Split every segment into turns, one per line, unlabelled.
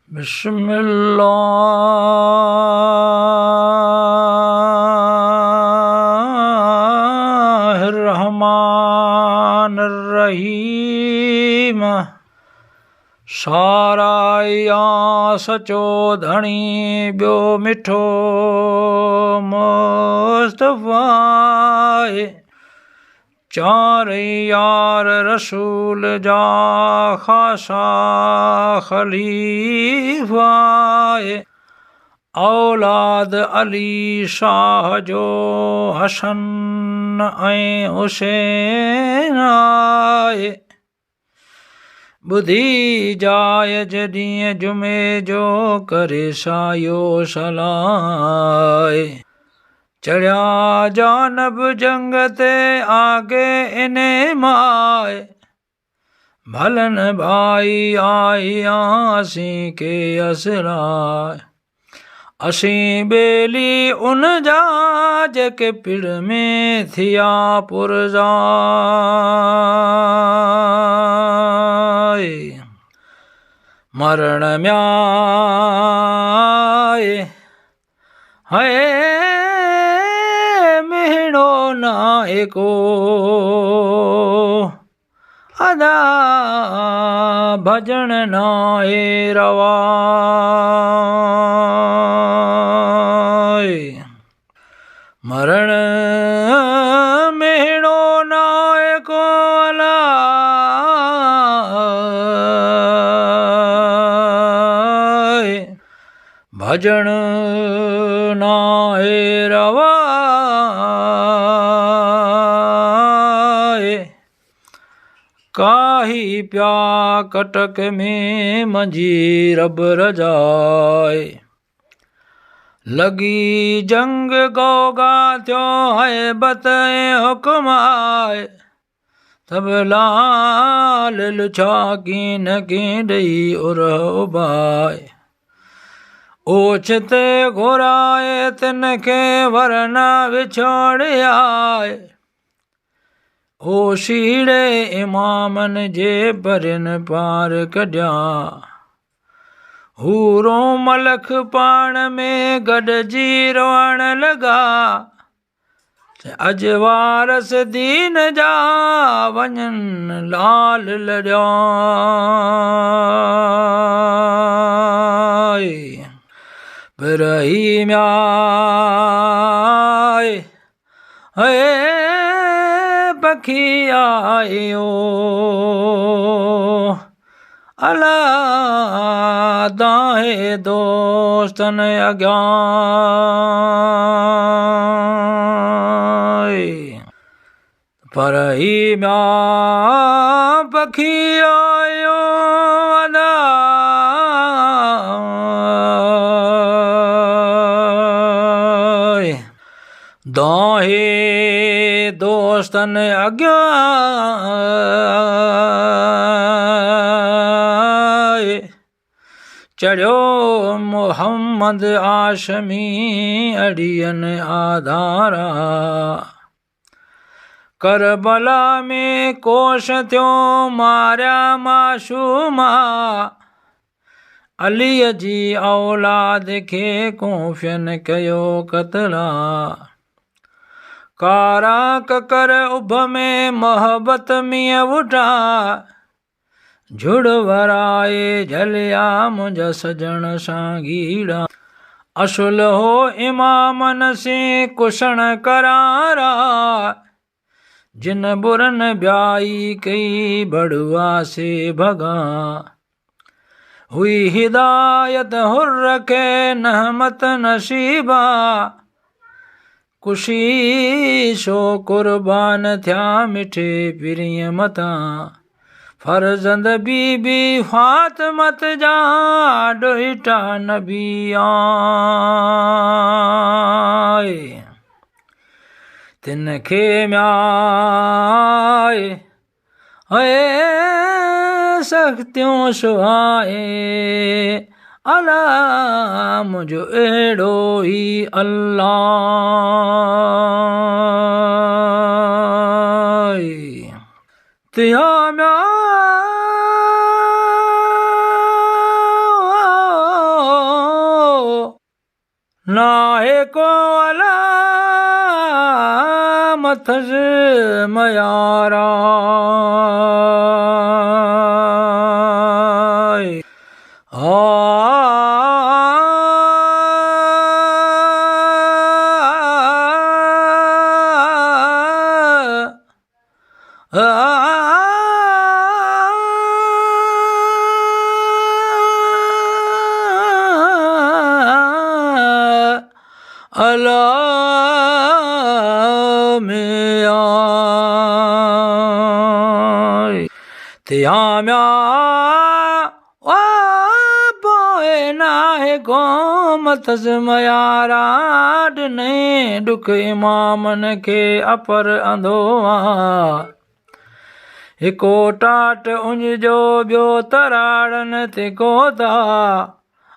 बिस्मिल्लाहिर्रहमानिर्रहीम। साराया सचो धणी ॿियो मिठो मुस्तफ़ा। चार यार रसूल जा ख़ासा ख़लीफ़ा। औलाद अली शाह जो हसन ऐं हुसैन आहे। ॿुधी जाय जॾहिं जुमे जो करे सायो सलाए। चढ़िया जानब जंग ते आगे इने माए। भलन भाई आया असीं के असराए। असीं बेली उन जा जेके पिड़ में थिया पुरज़ाए। मरण म्याए है मिहणो नाहे को अदा भजन नाहे रवा। मरण मिहणो नाहे को अला भजन नाहे रवा। काही प्या कटक में मंझी रब रजाए। लगी जंग गोगा थियो है बत हुक्म आए। तब लाल लुछा कीन की डई उर उबाए। ओछते घुराए तिनके वरना विछोड़ आए। ओ शीड़े इमामन जे परिन पार कढिया। हूरो मलख पाण में गॾजी रोअण लॻा। अज वारस दीन जा वञनि लाल लॾिया। इब्राहीम आए है पखी आयो। अला दाहे दोस्तन अॻियां। पर ही म्या पखी आयो अला दाहे दोस्तन अॻियां। चढ़ियो मोहम्मद आशमी अड़ियन आधारा। करबला में कोश थियो मारिया माशूमा। अलीअ जी औलाद खे कोफ़ियन कयो क़तला। कारा ककर उभ में मोहब्बत मिया उठा। झुड़ वराए झलिया मुंहिंजा सजण सां असुल हो इमामन से कुशण करारा। जिन बुरन ब्याई कई बड़ुआ से भगा। हुई हिदायत हुर्र के नहमत नसीबा। कुशी शो कुर्बान थिया मिठे पिरीअ मथां। फर्जंद बीबी फातिमत जा ॾोहिटा नबी आए। तिनखे म्याए है सख़्तियूं सुहाए। अला मुंहिंजो अहिड़ो ई अल्लाह। तिया म्या नाहे को अलामतज मयारा अल्लाह में आए त्याम्या पोए नाहे गोमतस मयाराड ने दुख इमामन के अपर अंधोआ हिको टाट उंज जो ॿियो तराड़न ते गोदा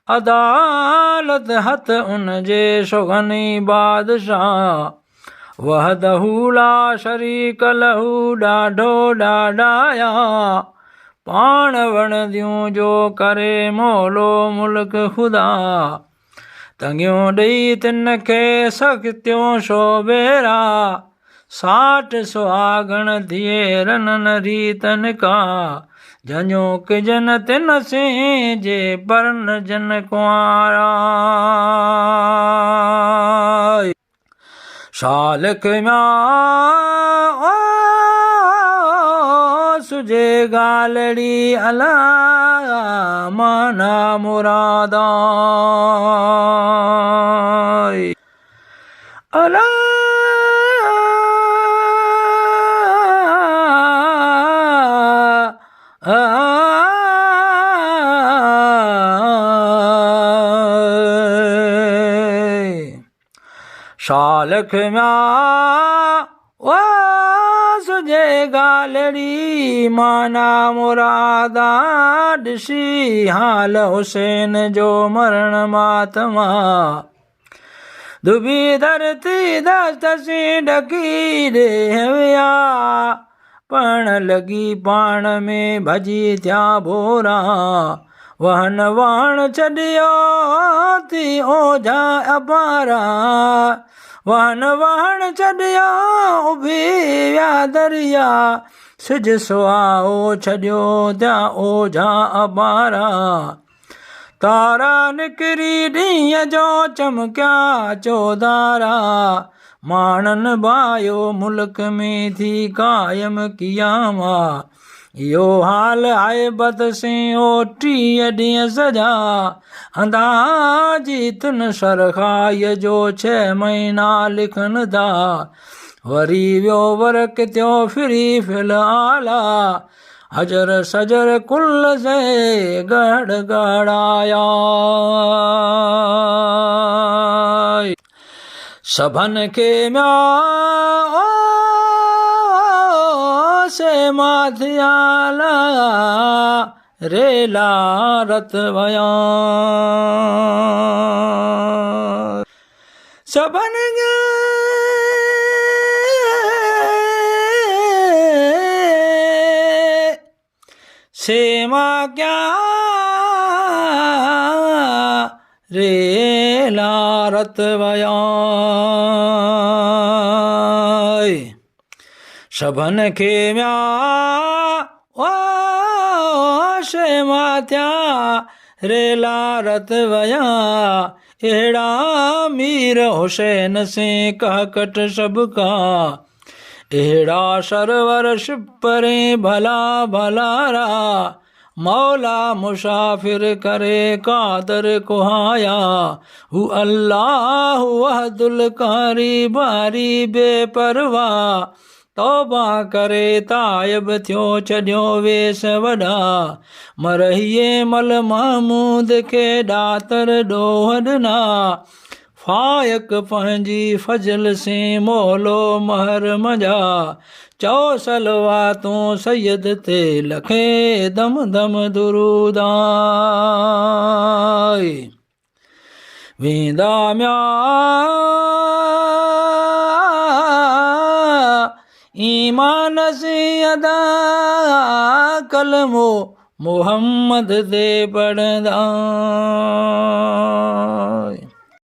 अदालत हथ उन जे सुगनी बादशाह वहदहू ला शरीक लहू ॾाढो ॾाढाया पाण वणदियूं जो करे मोलो मुल्क ख़ुदा तंगियूं ॾेई तिन खे सख़्तियूं शोबेरा साठ सुहागण थिए रनन रीतन का जंजो के जन तिन से जे परन जन कुआरा शालक म्या सुजे गालड़ी अला माना मुरादा अला शालख म्या सुजे गालड़ी माना मुरादा ॾिसी हाल हुसैन जो मरण मातमा दुबी धरती दस्तसी ढकी देविया पण लगी पाण में भजी थिया भोरा वहन वाण छॾियो थी ओझा अपारा वहन वाण छॾियो उभी विया दरिया सिज सुहाओ छॾियो थिया ओझा अपारा तारा निकिरी ॾींहं जो चमकिया चौधारा माणन बायो मुल्क में थी कायम कियामा यो हाल आहे बद से ओ 30 ॾींहं सजा अंदाजी तुन सरखाय जो 6 महीना लिखन था वरी वियो वर्क थियो फिरी फिल आला हजर सजर कुल से गड़ गड़ाया सभन के म्या से माथियाला रेला रत वया सभन से मां क्या रेला रत वया सभन खे म्या शे माथिया रेला रत वया अहिड़ा मीर हुसैन से कहकट सबका अहिड़ा सरवर शिपरे भला भलारा मौला मुसाफिर करे कादर कुहाया हु अल्लाह वहदुल कारी बारी बेपरवा तौबा करे तायब थियो छॾियो वेस वॾा मरहिए मल महमूद खे ॾातर ॾोह ॾिना फायक पंहिंजी फजल से मोलो महर मजा चओ सलवा तूं सैयद ते लखे दम दम दुरूदाई वेंदा म्या ईमान से अदा कलमो मोहम्मद दे पढ़ंदा